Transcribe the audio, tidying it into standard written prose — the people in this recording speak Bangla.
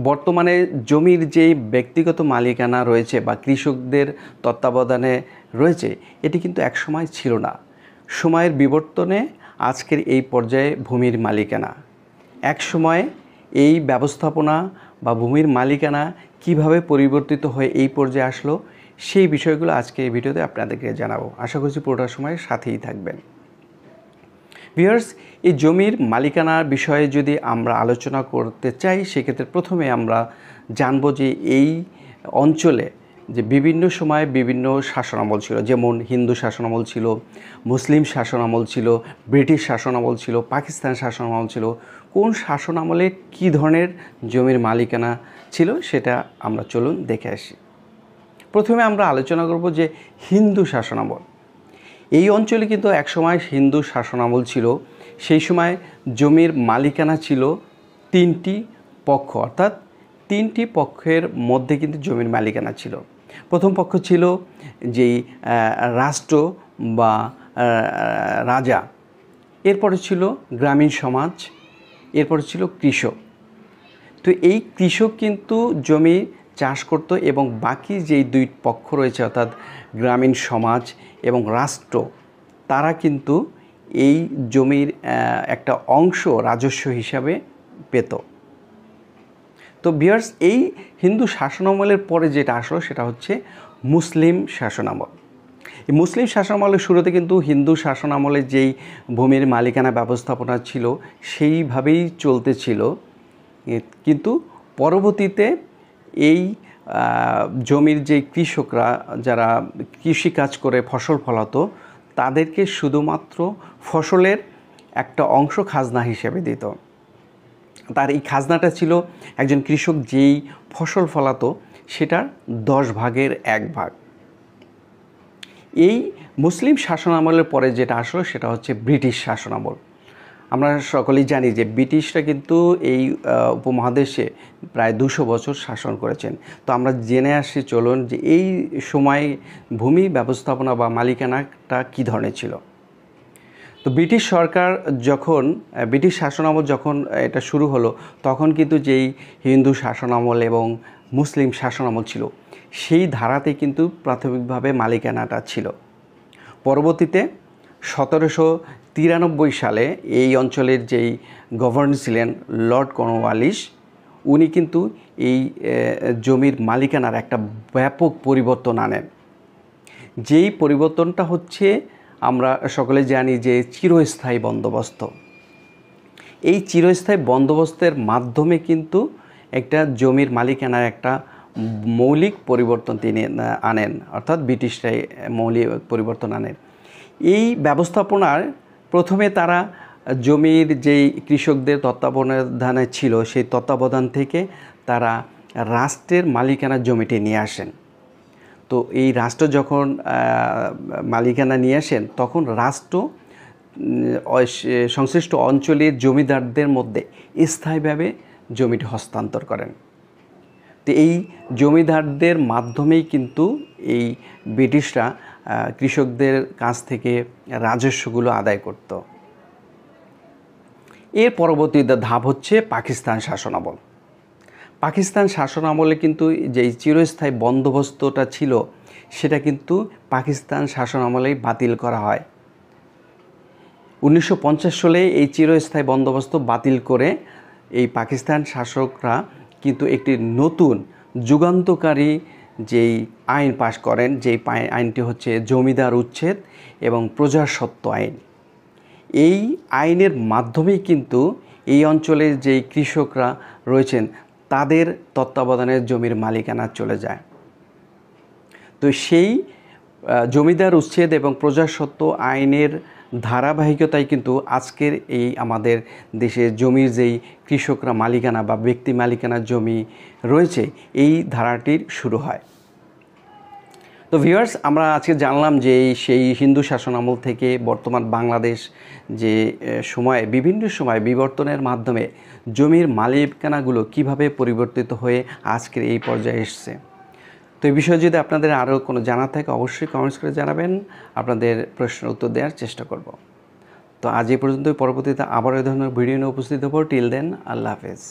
বর্তমানে জমির যেই ব্যক্তিগত মালিকানা রয়েছে বা কৃষকদের তত্ত্বাবধানে রয়েছে, এটি কিন্তু একসময় ছিল না। সময়ের বিবর্তনে আজকের এই পর্যায়ে ভূমির মালিকানা, একসময় এই ব্যবস্থাপনা বা ভূমির মালিকানা কিভাবে পরিবর্তিত হয়ে এই পর্যায়ে আসলো, সেই বিষয়গুলো আজকে এই ভিডিওতে আপনাদেরকে জানাবো। আশা করছি পুরোটা সময় সাথেই থাকবেন। ভিউয়ার্স, এই জমির মালিকানার বিষয়ে যদি আমরা আলোচনা করতে চাই, সেক্ষেত্রে প্রথমে আমরা জানব যে এই অঞ্চলে যে বিভিন্ন সময়ে বিভিন্ন শাসনামল ছিল, যেমন হিন্দু শাসনামল ছিল, মুসলিম শাসনামল ছিল, ব্রিটিশ শাসনামল ছিল, পাকিস্তান শাসনামল ছিল। কোন শাসনামলে কী ধরনের জমির মালিকানা ছিল সেটা আমরা চলুন দেখে আসি। প্রথমে আমরা আলোচনা করব যে হিন্দু শাসনামল। এই অঞ্চলে কিন্তু একসময় হিন্দু শাসনামল ছিল। সেই সময় জমির মালিকানা ছিল তিনটি পক্ষ, অর্থাৎ তিনটি পক্ষের মধ্যে কিন্তু জমির মালিকানা ছিল। প্রথম পক্ষ ছিল যেই রাষ্ট্র বা রাজা, এরপরে ছিল গ্রামীণ সমাজ, এরপরে ছিল কৃষক। তো এই কৃষক কিন্তু জমি চাষ করত এবং বাকি যেই দুই পক্ষ রয়েছে অর্থাৎ গ্রামীণ সমাজ এবং রাষ্ট্র, তারা কিন্তু এই জমির একটা অংশ রাজস্ব হিসাবে পেত। তো ভিউয়ার্স, এই হিন্দু শাসনামলের পরে যেটা আসলো সেটা হচ্ছে মুসলিম শাসনামল। এই মুসলিম শাসনামলের শুরুতে কিন্তু হিন্দু শাসনামলে যেই ভূমির মালিকানা ব্যবস্থাপনা ছিল সেইভাবেই চলতেছিল, কিন্তু পরবর্তীতে এই জমির যে কৃষকরা যারা কৃষিকাজ করে ফসল ফলাতো, তাদেরকে শুধুমাত্র ফসলের একটা অংশ খাজনা হিসেবে দিত। তার এই খাজনাটা ছিল একজন কৃষক যেই ফসল ফলাতো সেটার 10 ভাগের 1 ভাগ। এই মুসলিম শাসনামলের পরে যেটা আসলো সেটা হচ্ছে ব্রিটিশ শাসনামল। আমরা সকলেই জানি যে ব্রিটিশরা কিন্তু এই উপমহাদেশে প্রায় 200 বছর শাসন করেছেন। তো আমরা জেনে আসি চলুন যে এই সময় ভূমি ব্যবস্থাপনা বা মালিকানাটা কী ধরনের ছিল। তো ব্রিটিশ সরকার যখন ব্রিটিশ শাসনামল যখন এটা শুরু হলো, তখন কিন্তু যেই হিন্দু শাসনামল এবং মুসলিম শাসনামল ছিল সেই ধারাতে কিন্তু প্রাথমিকভাবে মালিকানাটা ছিল। পরবর্তীতে 1793 সালে এই অঞ্চলের যেই গভর্নর ছিলেন লর্ড কর্নওয়ালিস, উনি কিন্তু এই জমির মালিকানার একটা ব্যাপক পরিবর্তন আনেন। যেই পরিবর্তনটা হচ্ছে আমরা সকলে জানি যে চিরস্থায়ী বন্দোবস্ত। এই চিরস্থায়ী বন্দোবস্তের মাধ্যমে কিন্তু একটা জমির মালিকানার একটা মৌলিক পরিবর্তন তিনি আনেন, অর্থাৎ ব্রিটিশরাই মৌলিক পরিবর্তন আনেন। এই ব্যবস্থাপনার প্রথমে তারা জমির যেই কৃষকদের তত্ত্বাবধানে ছিল সেই তত্ত্বাবধান থেকে তারা রাষ্ট্রের মালিকানার জমিটি নিয়ে আসেন। তো এই রাষ্ট্র যখন মালিকানা নিয়ে আসেন, তখন রাষ্ট্র সংশ্লিষ্ট অঞ্চলের জমিদারদের মধ্যে স্থায়ীভাবে জমিটি হস্তান্তর করেন। তো এই জমিদারদের মাধ্যমেই কিন্তু এই ব্রিটিশরা কৃষকদের কাছ থেকে রাজস্বগুলো আদায় করত। এর পরবর্তী ধাপ হচ্ছে পাকিস্তান শাসনামল। পাকিস্তান শাসনামলে কিন্তু যেই চিরস্থায়ী বন্দোবস্তটা ছিল সেটা কিন্তু পাকিস্তান শাসনামলেই বাতিল করা হয়। 1950 সালে এই চিরস্থায়ী বন্দোবস্ত বাতিল করে এই পাকিস্তান শাসকরা কিন্তু একটি নতুন যুগান্তকারী যেই আইন পাশ করেন, যেই আইনটি হচ্ছে জমিদার উচ্ছেদ এবং প্রজাস্বত্ব আইন। এই আইনের মাধ্যমেই কিন্তু এই অঞ্চলের যেই কৃষকরা রয়েছেন তাদের তত্ত্বাবধানের জমির মালিকানা চলে যায়। তো সেই জমিদার উচ্ছেদ এবং প্রজাস্বত্ব আইনের ধারাবাহিকতায় কিন্তু আজকের এই আমাদের দেশে জমির যেই কৃষকরা মালিকানা বা ব্যক্তি মালিকানার জমি রয়েছে, এই ধারাটির শুরু হয়। তো ভিউয়ার্স, আমরা আজকে জানলাম যে সেই হিন্দু শাসনামল থেকে বর্তমান বাংলাদেশ যে বিভিন্ন সময় বিবর্তনের মাধ্যমে জমির মালিকানাগুলো কিভাবে পরিবর্তিত হয়ে আজকের এই পর্যায়ে এসছে। তো এই বিষয়ে যদি আপনাদের আরও কোনো জানা থাকে অবশ্যই কমেন্টস করে জানাবেন, আপনাদের প্রশ্নের উত্তর দেওয়ার চেষ্টা করব। তো আজ এই পর্যন্ত, পরবর্তীতে আবার এই ধরনের ভিডিও নিয়ে উপস্থিত হব। টিল দেন, আল্লাহ হাফেজ।